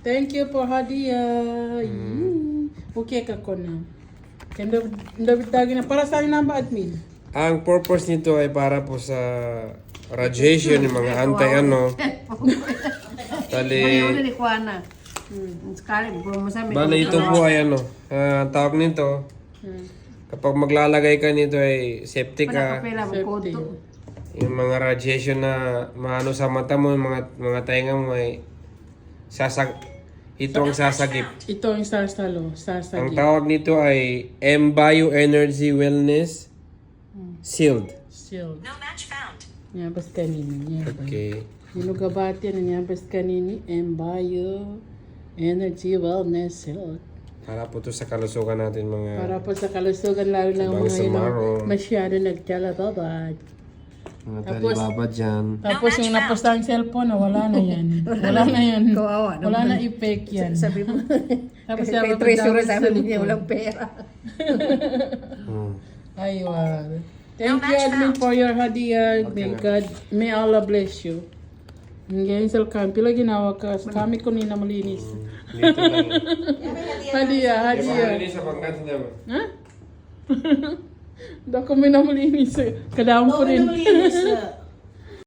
Thank you for hadiah. Okay ka ko na. Kaya David na para saan na ba admin? Ang purpose nito ay para po sa radiation, yung mga anti-ano. Tali, Ayaw na ni Kuana. Sekali, masabi. bale ito po ay ano, tawag nito. Kapag maglalagay ka nito ay septic ka. Kapela mo koto. Yung mga radiation na maano sa mata mo, yung mga tainga mo ay ito ang sasagip. Ito ang Ang sasagi. tawag nito ay M-Bio Energy Wellness Shield. Shield. No match found. Nyabas kanini. Okay. Nilugabati na nyabas kanini. Bio Energy Wellness Shield. Para po to sa kalusugan natin mga... Para po sa kalusugan lalo ng Bang mga samaro. masyado nagtalababad. Mga Tapos- talibaba dyan. Tapos yung naposta ang cellphone, wala na yan. Wala na yan. Kawawa naman. Wala na i-fake yan. Sabi mo. Tapos Kay sabi ko, treasurer dapat sabi niya cellphone. walang pera. Aywa. Thank you, Admin, for your hadiah. May Allah bless you. Ngayon sa camp, pila ginawa ka. Sa kami ko nina malinis. Dito lang. Hadiah, Di ba hadiah. malinis sa pangkat niya ba? Ha? Dako may na malinis. Kadawang ko rin.